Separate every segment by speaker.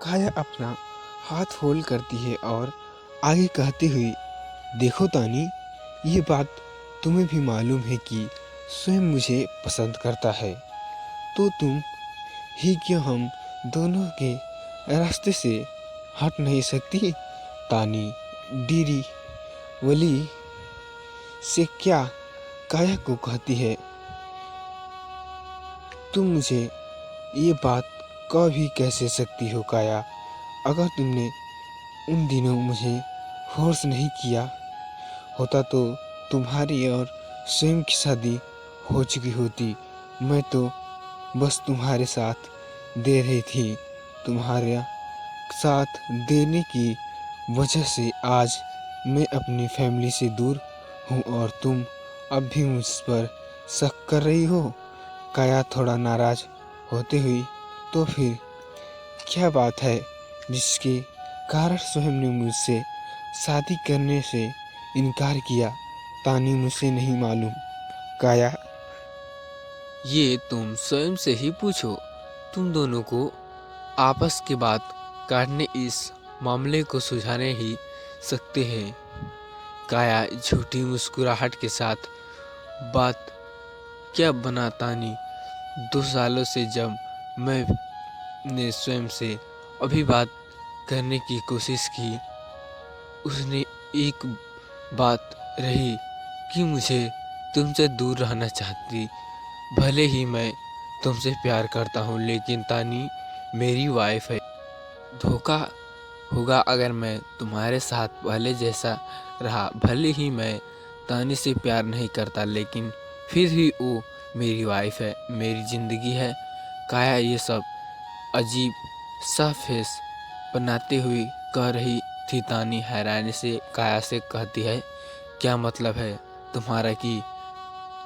Speaker 1: काया अपना हाथ फोल्ड करती है और आगे कहती हुई, देखो तानी, ये बात तुम्हें भी मालूम है कि स्वयं मुझे पसंद करता है, तो तुम ही क्यों हम दोनों के रास्ते से हट नहीं सकती। तानी डीरी वली से क्या काया को कहती है, तुम मुझे ये बात कह भी कैसे सकती हो काया। अगर तुमने उन दिनों मुझे फोर्स नहीं किया होता तो तुम्हारी और स्वयं की शादी हो चुकी होती। मैं तो बस तुम्हारे साथ दे रही थी। तुम्हारे साथ देने की वजह से आज मैं अपनी फैमिली से दूर हूँ और तुम अब भी मुझ पर शक कर रही हो। काया थोड़ा नाराज होते हुई, तो फिर क्या बात है जिसके कारण स्वयं ने मुझसे शादी करने से इनकार किया। तानी मुझसे नहीं मालूम काया।
Speaker 2: ये तुम स्वयं से ही पूछो। तुम दोनों को आपस की बात काटने इस मामले को सुलझाने ही सकते हैं। काया झूठी मुस्कुराहट के साथ, बात क्या बना तानी, 2 सालों से जब मैंने स्वयं से अभी बात करने की कोशिश की, उसने एक बात रही कि मुझे तुमसे दूर रहना चाहती। भले ही मैं तुमसे प्यार करता हूँ, लेकिन तानी मेरी वाइफ है। धोखा होगा अगर मैं तुम्हारे साथ पहले जैसा रहा। भले ही मैं तानी से प्यार नहीं करता, लेकिन फिर भी वो मेरी वाइफ है, मेरी ज़िंदगी है। काया ये सब अजीब सा फेस बनाते हुए कह रही थी। तानी हैरानी से काया से कहती है, क्या मतलब है तुम्हारा कि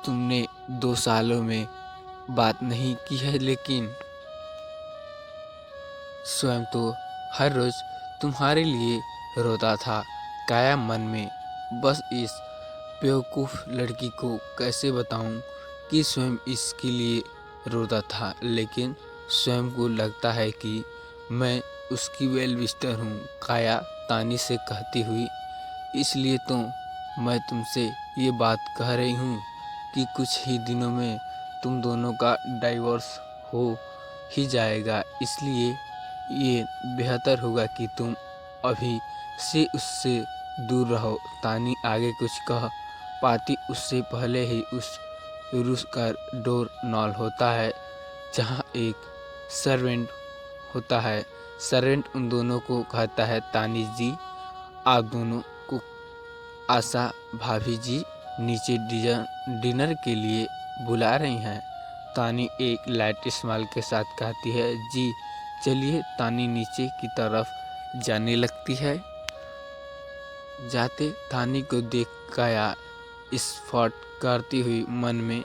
Speaker 2: तुमने 2 सालों में बात नहीं की है, लेकिन स्वयं तो हर रोज तुम्हारे लिए रोता था। काया मन में बस इस बेवकूफ़ लड़की को कैसे बताऊं कि स्वयं इसके लिए रोता था, लेकिन स्वयं को लगता है कि मैं उसकी वेल विस्टर हूँ। काया तानी से कहती हुई, इसलिए तो मैं तुमसे ये बात कह रही हूँ कि कुछ ही दिनों में तुम दोनों का डाइवोर्स हो ही जाएगा, इसलिए ये बेहतर होगा कि तुम अभी से उससे दूर रहो। तानी आगे कुछ कह पाती उससे पहले ही उस रूम का डोर नॉल होता है, जहाँ एक सर्वेंट होता है। सर्वेंट उन दोनों को कहता है, तानी जी, आप दोनों को आशा भाभी जी नीचे डिनर के लिए बुला रही हैं। तानी एक लाइट स्माइल के साथ कहती है, जी चलिए। तानी नीचे की तरफ जाने लगती है। जाते तानी को देख काया स्पॉट करती हुई मन में,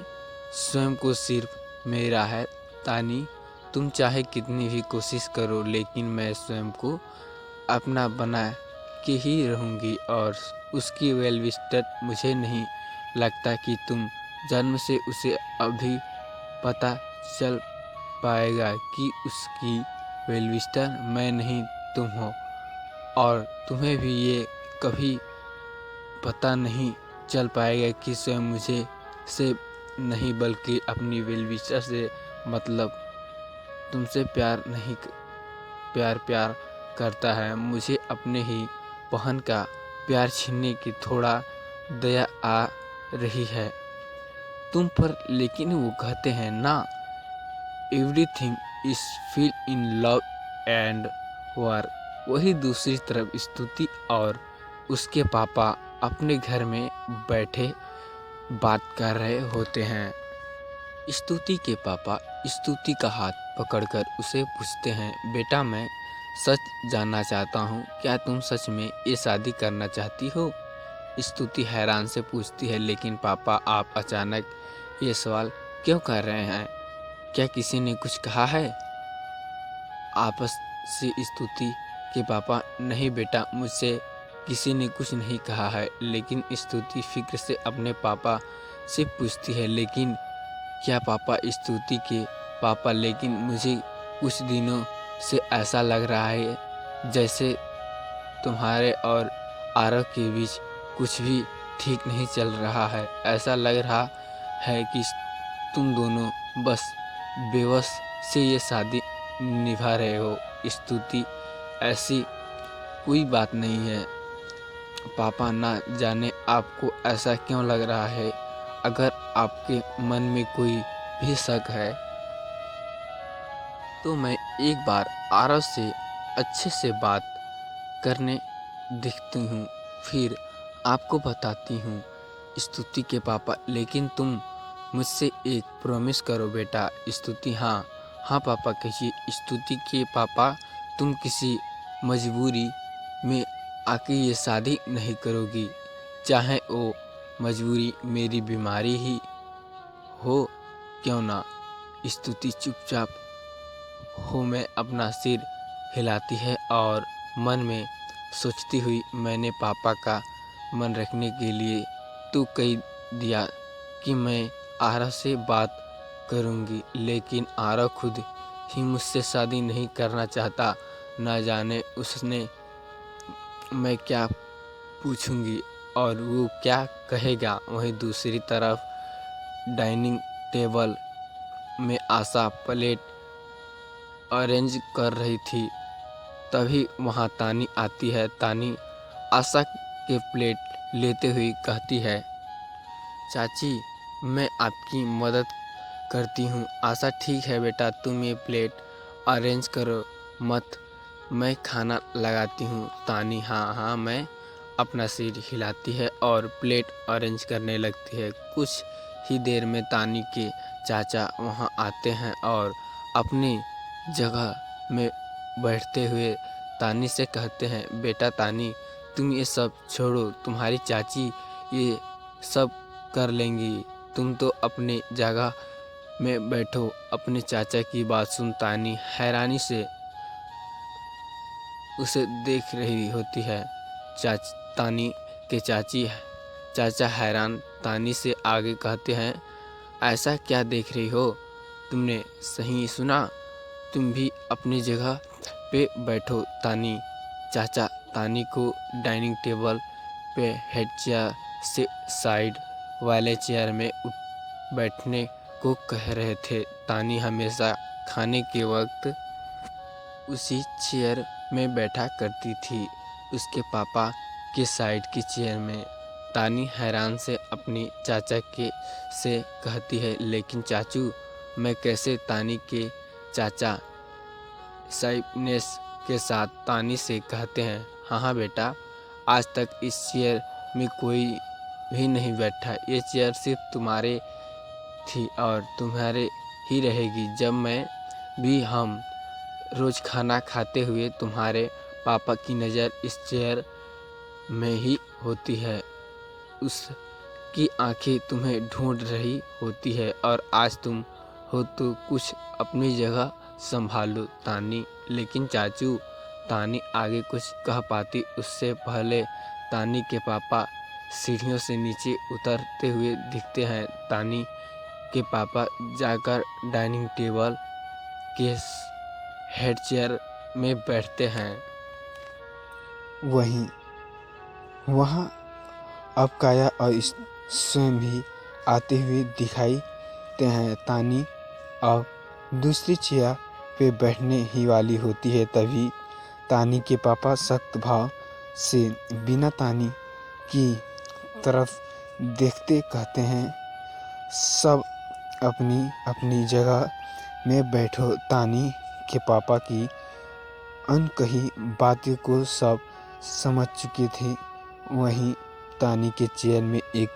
Speaker 2: स्वयं को सिर्फ मेरा है तानी, तुम चाहे कितनी भी कोशिश करो, लेकिन मैं स्वयं को अपना बना के ही रहूँगी और उसकी वेल विस्टर। मुझे नहीं लगता कि तुम जन्म से उसे अभी पता चल पाएगा कि उसकी वेल विस्टर मैं नहीं तुम हो, और तुम्हें भी ये कभी पता नहीं चल पाएगा कि स्वयं मुझे से नहीं बल्कि अपनी वेल विस्टर से मतलब तुमसे प्यार करता है। मुझे अपने ही बहन का प्यार छीनने की थोड़ा दया आ रही है तुम पर, लेकिन वो कहते हैं ना, everything is feel in love and वार। वही दूसरी तरफ स्तुति और उसके पापा अपने घर में बैठे बात कर रहे होते हैं। स्तुति के पापा स्तुति का हाथ पकड़कर उसे पूछते हैं, बेटा मैं सच जानना चाहता हूँ, क्या तुम सच में ये शादी करना चाहती हो? स्तुति हैरान से पूछती है, लेकिन पापा आप अचानक ये सवाल क्यों कर रहे हैं? क्या किसी ने कुछ कहा है? आपस से स्तुति के पापा, नहीं बेटा, मुझसे किसी ने कुछ नहीं कहा है। लेकिन स्तुति फिक्र से अपने पापा से पूछती है, लेकिन क्या पापा? स्तुति के पापा, लेकिन मुझे कुछ दिनों से ऐसा लग रहा है जैसे तुम्हारे और आरव के बीच कुछ भी ठीक नहीं चल रहा है। ऐसा लग रहा है कि तुम दोनों बस बेबस से ये शादी निभा रहे हो। स्तुति, ऐसी कोई बात नहीं है। पापा, ना जाने आपको ऐसा क्यों लग रहा है। अगर आपके मन में कोई भी शक है तो मैं एक बार आरव से अच्छे से बात करने दिखती हूँ, फिर आपको बताती हूँ। स्तुति के पापा, लेकिन तुम मुझसे एक प्रॉमिस करो बेटा। स्तुति, हाँ हाँ पापा कहिए। स्तुति के पापा, तुम किसी मजबूरी में आके ये शादी नहीं करोगी, चाहे वो मजबूरी मेरी बीमारी ही हो क्यों ना। स्तुति चुपचाप हो में अपना सिर हिलाती है और मन में सोचती हुई, मैंने पापा का मन रखने के लिए तो कह दिया कि मैं आरव से बात करूंगी, लेकिन आरव खुद ही मुझसे शादी नहीं करना चाहता। ना जाने उसने मैं क्या पूछूंगी और वो क्या कहेगा। वहीं दूसरी तरफ डाइनिंग टेबल में आशा प्लेट अरेंज कर रही थी, तभी वहाँ तानी आती है। तानी आशा के प्लेट लेते हुए कहती है, चाची मैं आपकी मदद करती हूँ। आशा, ठीक है बेटा, तुम ये प्लेट अरेंज करो मत, मैं खाना लगाती हूँ। तानी, हाँ हाँ, मैं अपना सिर हिलाती है और प्लेट अरेंज करने लगती है। कुछ ही देर में तानी के चाचा वहाँ आते हैं और अपनी जगह में बैठते हुए तानी से कहते हैं, बेटा तानी, तुम ये सब छोड़ो, तुम्हारी चाची ये सब कर लेंगी, तुम तो अपनी जगह में बैठो। अपने चाचा की बात सुन तानी हैरानी से उसे देख रही होती है। तानी के चाचा हैरान तानी से आगे कहते हैं, ऐसा क्या देख रही हो, तुमने सही सुना, तुम भी अपनी जगह पे बैठो। तानी चाचा तानी को डाइनिंग टेबल पे हेड चेयर से साइड वाले चेयर में बैठने को कह रहे थे। तानी हमेशा खाने के वक्त उसी चेयर में बैठा करती थी, उसके पापा के साइड की चेयर में। तानी हैरान से अपनी चाचा के से कहती है, लेकिन चाचू मैं कैसे। तानी के चाचा साइनेस के साथ तानी से कहते हैं, हाँ हाँ बेटा, आज तक इस चेयर में कोई भी नहीं बैठा, ये चेयर सिर्फ तुम्हारे थी और तुम्हारे ही रहेगी। जब मैं भी हम रोज़ खाना खाते हुए तुम्हारे पापा की नज़र इस चेयर में ही होती है, उसकी आंखें तुम्हें ढूंढ रही होती है और आज तुम हो तो कुछ अपनी जगह संभालो। तानी, लेकिन चाचू। तानी आगे कुछ कह पाती उससे पहले तानी के पापा सीढ़ियों से नीचे उतरते हुए दिखते हैं। तानी के पापा जाकर डाइनिंग टेबल के हेड चेयर में बैठते हैं।
Speaker 1: वहीं वहाँ अब काया और स्वयं भी आते हुए दिखाई देते हैं। तानी अब दूसरी चेयर पे बैठने ही वाली होती है, तभी तानी के पापा सख्त भाव से बिना तानी की तरफ देखते कहते हैं, सब अपनी अपनी जगह में बैठो। तानी के पापा की अनकही बातों को सब समझ चुके थे। वहीं तानी के चेयर में एक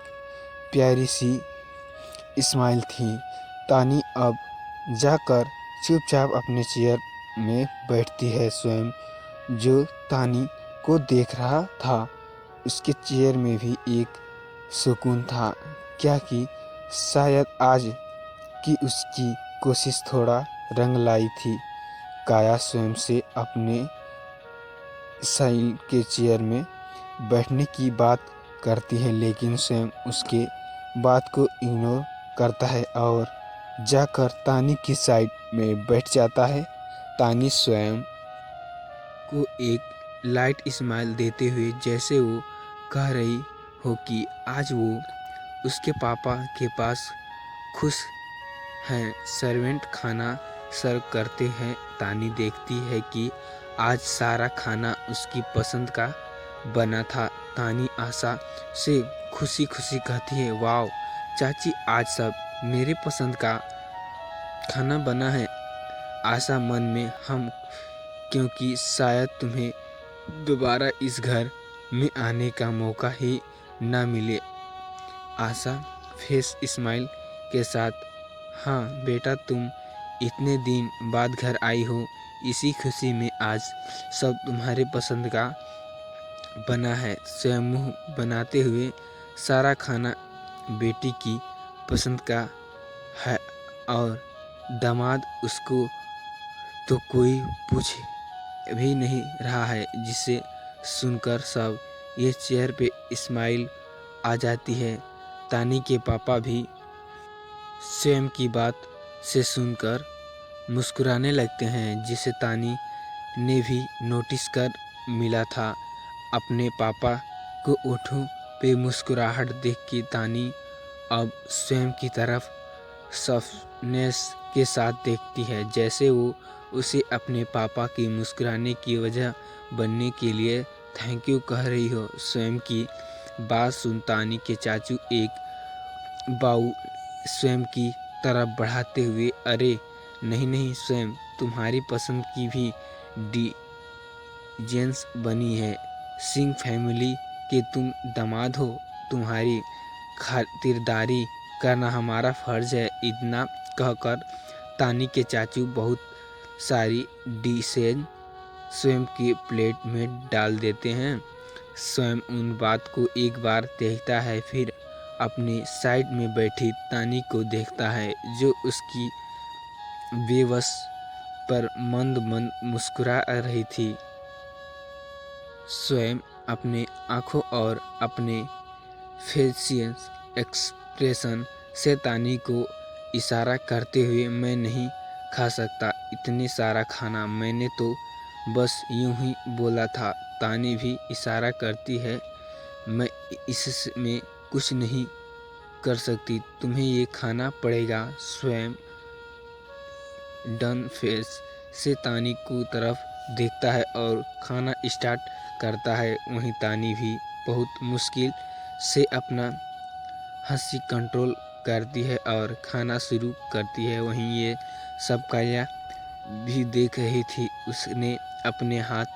Speaker 1: प्यारी सी स्माइल थी। तानी अब जाकर चुपचाप अपने चेयर में बैठती है। स्वयं जो तानी को देख रहा था, उसके चेयर में भी एक सुकून था, क्या कि शायद आज की उसकी कोशिश थोड़ा रंग लाई थी। काया स्वयं से अपने साइल के चेयर में बैठने की बात करती है, लेकिन स्वयं उसके बात को इग्नोर करता है और जाकर तानी की साइड में बैठ जाता है। तानी स्वयं को एक लाइट स्माइल देते हुए जैसे वो कह रही हो कि आज वो उसके पापा के पास खुश हैं। सर्वेंट खाना सर्व करते हैं। तानी देखती है कि आज सारा खाना उसकी पसंद का बना था। तानी आशा से खुशी खुशी कहती है, वाह चाची, आज सब मेरे पसंद का खाना बना है। आशा मन में हम, क्योंकि शायद तुम्हें दोबारा इस घर में आने का मौका ही ना मिले। आशा फेस स्माइल के साथ, हाँ बेटा, तुम इतने दिन बाद घर आई हो, इसी खुशी में आज सब तुम्हारे पसंद का बना है। स्वयं मुँह बनाते हुए सारा खाना बेटी की पसंद का है और दामाद उसको तो कोई पूछ भी नहीं रहा है, जिसे सुनकर सब ये चेहरे पे स्माइल आ जाती है। तानी के पापा भी स्वयं की बात से सुनकर मुस्कुराने लगते हैं, जिसे तानी ने भी नोटिस कर मिला था। अपने पापा को ओठों पे मुस्कुराहट देख के तानी अब स्वयं की तरफ सॉफ्टनेस के साथ देखती है, जैसे वो उसे अपने पापा की मुस्कुराने की वजह बनने के लिए थैंक यू कह रही हो। स्वयं की बात सुन तानी के चाचू एक बाउल स्वयं की तरफ बढ़ाते हुए, अरे नहीं नहीं स्वयं, तुम्हारी पसंद की भी डिजेंस बनी है। सिंह फैमिली के तुम दामाद हो, तुम्हारी खातिरदारी करना हमारा फर्ज है। इतना कहकर तानी के चाचू बहुत सारी डिशेज स्वयं की प्लेट में डाल देते हैं। स्वयं उन बात को एक बार देखता है, फिर अपनी साइड में बैठी तानी को देखता है, जो उसकी बेबस पर मंद मंद मुस्कुरा रही थी। स्वयं अपने आँखों और अपने फेशियल एक्सप्रेशन से तानी को इशारा करते हुए, मैं नहीं खा सकता इतने सारा खाना, मैंने तो बस यूं ही बोला था। तानी भी इशारा करती है, मैं इसमें कुछ नहीं कर सकती, तुम्हें ये खाना पड़ेगा। स्वयं डन फेस से तानी को तरफ देखता है और खाना स्टार्ट करता है। वहीं तानी भी बहुत मुश्किल से अपना हंसी कंट्रोल करती है और खाना शुरू करती है। वहीं ये सब काया भी देख रही थी। उसने अपने हाथ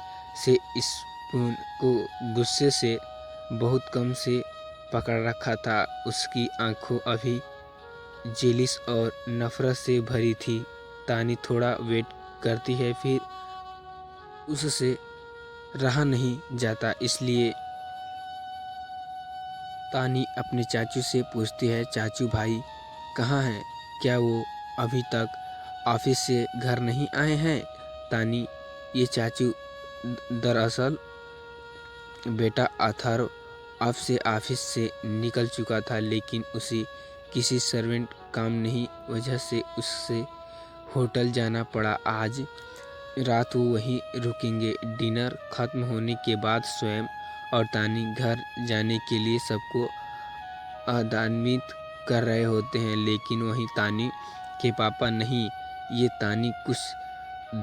Speaker 1: से स्पून को गुस्से से बहुत कम से पकड़ रखा था। उसकी आंखों अभी जेलिस और नफरत से भरी थी। तानी थोड़ा वेट करती है, फिर उससे रहा नहीं जाता, इसलिए तानी अपने चाचू से पूछती है, चाचू भाई कहाँ हैं? क्या वो अभी तक ऑफिस से घर नहीं आए हैं? तानी, ये चाचू दरअसल बेटा अथर्व अब से ऑफिस से निकल चुका था, लेकिन उसे किसी सर्वेंट काम नहीं वजह से उससे होटल जाना पड़ा। आज रात वो वहीं रुकेंगे। डिनर खत्म होने के बाद स्वयं और तानी घर जाने के लिए सबको आह्वानित कर रहे होते हैं, लेकिन वहीं तानी के पापा नहीं। ये तानी कुछ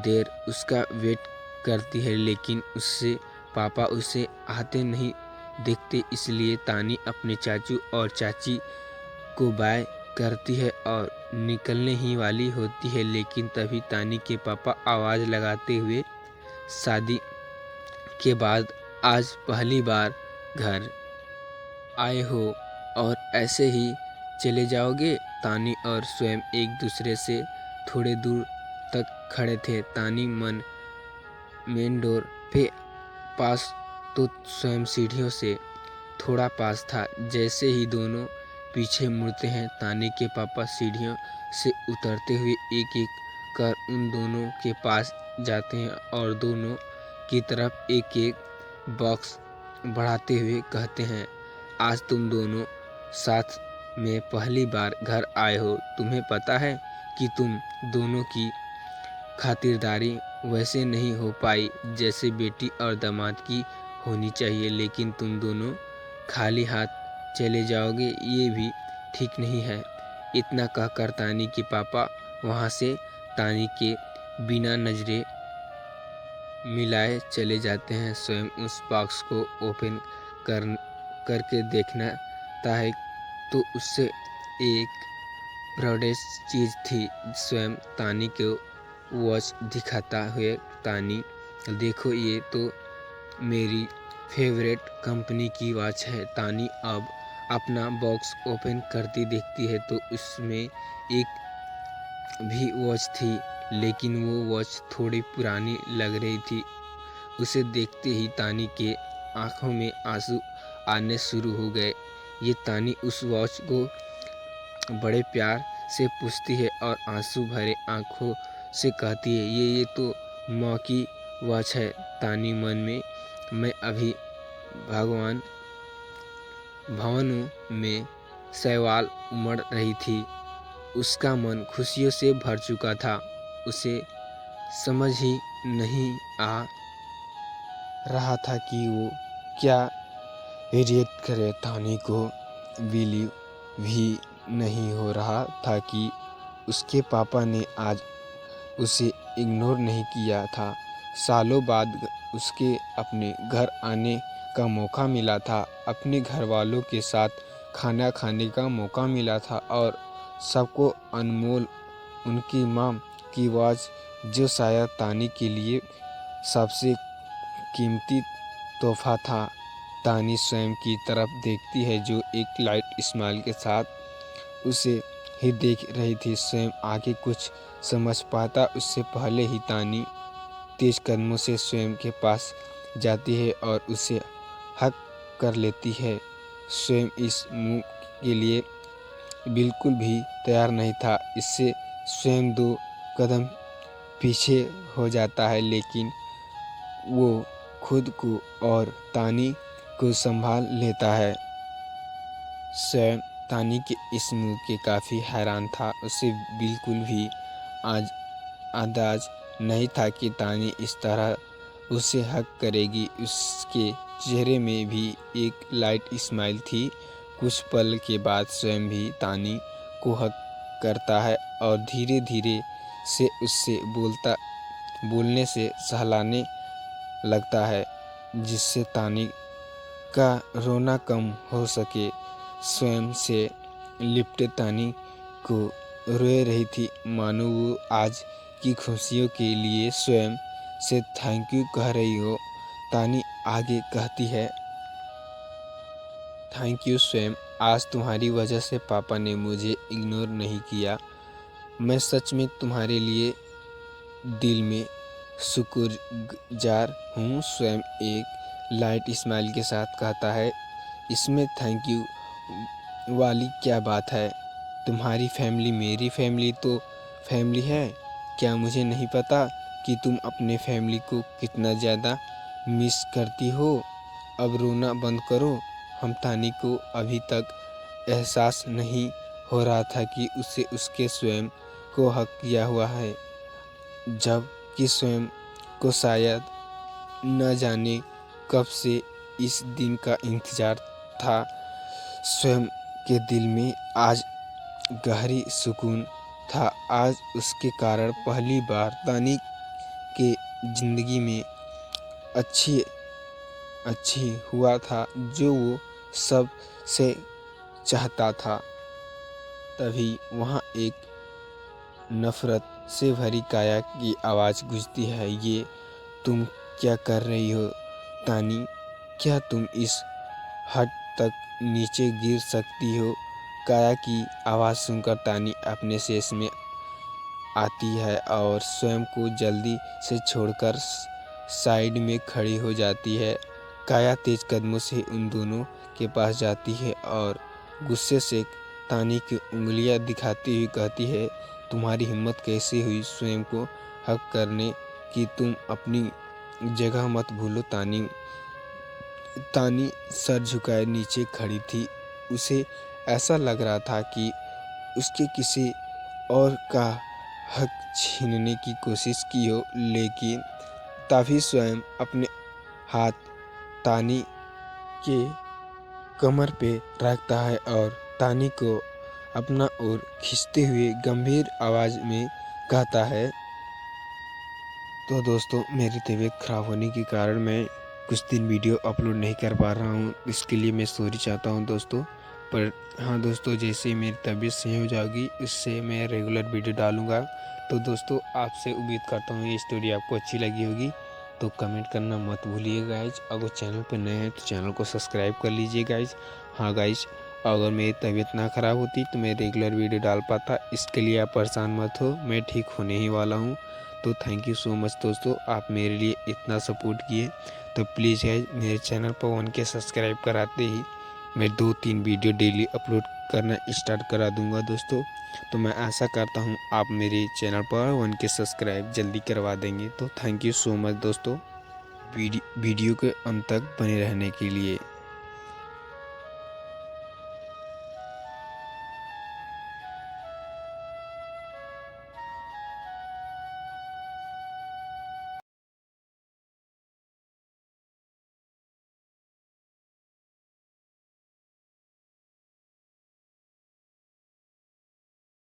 Speaker 1: देर उसका वेट करती है, लेकिन उससे पापा उसे आते नहीं देखते, इसलिए तानी अपने चाचू और चाची को बाय करती है और निकलने ही वाली होती है, लेकिन तभी तानी के पापा आवाज़ लगाते हुए, शादी के बाद आज पहली बार घर आए हो और ऐसे ही चले जाओगे? तानी और स्वयं एक दूसरे से थोड़े दूर तक खड़े थे। तानी मेन डोर पे पास तो स्वयं सीढ़ियों से थोड़ा पास था। जैसे ही दोनों पीछे मुड़ते हैं, तानी के पापा सीढ़ियों से उतरते हुए एक एक कर उन दोनों के पास जाते हैं और दोनों की तरफ एक एक बॉक्स बढ़ाते हुए कहते हैं, आज तुम दोनों साथ में पहली बार घर आए हो। तुम्हें पता है कि तुम दोनों की
Speaker 2: खातिरदारी वैसे नहीं हो पाई जैसे बेटी और दामाद की होनी चाहिए, लेकिन तुम दोनों खाली हाथ चले जाओगे ये भी ठीक नहीं है। इतना कहकर तानी के पापा वहाँ से तानी के बिना नजरें मिलाए चले जाते हैं। स्वयं उस बॉक्स को ओपन कर करके देखना था है तो उससे एक प्राउडेस्ट चीज़ थी। स्वयं तानी को वॉच दिखाता हुए, तानी देखो ये तो मेरी फेवरेट कंपनी की वॉच है। तानी अब अपना बॉक्स ओपन करती देखती है तो उसमें एक भी वॉच थी, लेकिन वो वॉच थोड़ी पुरानी लग रही थी। उसे देखते ही तानी के आंखों में आंसू आने शुरू हो गए। ये तानी उस वॉच को बड़े प्यार से पूछती है और आंसू भरे आंखों से कहती है, ये तो माँ की वॉच है। तानी मन में मैं अभी भगवान भवनों में सवाल उमड़ रही थी। उसका मन खुशियों से भर चुका था। उसे समझ ही नहीं आ
Speaker 1: रहा था कि वो क्या रिएक्ट करे। तानी को बिलीव भी नहीं हो रहा था कि उसके पापा ने आज उसे इग्नोर नहीं किया था। सालों बाद उसके अपने घर आने का मौका मिला था, अपने घर वालों के साथ खाना खाने का मौका मिला था और सबको अनमोल उनकी माँ की वॉच, जो शायद तानी के लिए सबसे कीमती तोहफा था। तानी स्वयं की तरफ देखती है जो एक लाइट स्माइल के साथ उसे ही देख रही थी। स्वयं आगे कुछ समझ पाता उससे पहले ही तानी तेज कदमों से स्वयं के पास जाती है और उसे हक कर लेती है। स्वयं इस मूव के लिए बिल्कुल भी तैयार नहीं था। इससे स्वयं 2 कदम पीछे हो जाता है, लेकिन वो खुद को और तानी को संभाल लेता है। स्वयं तानी के इस मूव के काफ़ी हैरान था। उसे बिल्कुल भी आज अंदाज नहीं था कि तानी इस तरह उसे हक करेगी। उसके चेहरे में भी एक लाइट स्माइल थी। कुछ पल के बाद स्वयं भी तानी को हक करता है और धीरे धीरे से उससे बोलने से सहलाने लगता है, जिससे तानी का रोना कम हो सके। स्वयं से लिपटे तानी को रोए रही थी, मानो वो आज की खुशियों के लिए स्वयं से थैंक यू कह रही हो। तानी आगे कहती है, थैंक यू स्वयं, आज तुम्हारी वजह से पापा ने मुझे इग्नोर नहीं किया। मैं सच में तुम्हारे लिए दिल में शुक्रगुजार हूँ। स्वयं एक लाइट स्माइल के साथ कहता है, इसमें थैंक यू वाली क्या बात है। तुम्हारी फैमिली मेरी फैमिली तो फैमिली है। क्या मुझे नहीं पता कि तुम अपने फैमिली को कितना ज़्यादा मिस करती हो। अब रोना बंद करो। हम तानी को अभी तक एहसास नहीं हो रहा था कि उसे उसके स्वयं को हक किया हुआ है, जब कि स्वयं को शायद न जाने कब से इस दिन का इंतज़ार था। स्वयं के दिल में आज गहरी सुकून था। आज उसके कारण पहली बार तानी के ज़िंदगी में अच्छी हुआ था जो वो सब से चाहता था। तभी वहाँ एक नफ़रत से भरी काया की आवाज़ गूंजती है, ये तुम क्या कर रही हो तानी? क्या तुम इस हद तक नीचे गिर सकती हो? काया की आवाज़ सुनकर तानी अपने शेष में आती है और स्वयं को जल्दी से छोड़कर साइड में खड़ी हो जाती है। काया तेज कदमों से उन दोनों के पास जाती है और गुस्से से तानी की उंगलियां दिखाती हुई कहती है, तुम्हारी हिम्मत कैसे हुई स्वयं को हक करने की? तुम अपनी जगह मत भूलो तानी। तानी सर झुकाए नीचे खड़ी थी। उसे ऐसा लग रहा था कि उसके किसी और का हक छीनने की कोशिश की हो, लेकिन ताफी स्वयं अपने हाथ तानी के कमर पे रखता है और तानी को अपना ओर खींचते हुए गंभीर आवाज़ में कहता है। तो दोस्तों, मेरी तबीयत ख़राब होने के कारण मैं कुछ दिन वीडियो अपलोड नहीं कर पा रहा हूँ, इसके लिए मैं सॉरी चाहता हूँ दोस्तों। पर हाँ दोस्तों, जैसे ही मेरी तबीयत सही हो जाएगी इससे मैं रेगुलर वीडियो डालूँगा। तो दोस्तों, आपसे उम्मीद करता हूँ ये स्टोरी आपको अच्छी लगी होगी, तो कमेंट करना मत भूलिए गाइज। अगर चैनल पर नए हैं तो चैनल को सब्सक्राइब कर लीजिए गाइज। हाँ गाइज, अगर मेरी तबीयत ना ख़राब होती तो मैं रेगुलर वीडियो डाल पाता, इसके लिए आप परेशान मत हो, मैं ठीक होने ही वाला हूँ। तो थैंक यू सो मच दोस्तों, आप मेरे लिए इतना सपोर्ट किए। तो प्लीज़ गाइज, मेरे चैनल पर 1K सब्सक्राइब कराते ही मैं 2-3 वीडियो डेली अपलोड करना स्टार्ट करा दूंगा दोस्तों। तो मैं आशा करता हूँ आप मेरे चैनल पर 1K सब्सक्राइब जल्दी करवा देंगे। तो थैंक यू सो मच दोस्तों, वीडियो के अंत तक बने रहने के लिए।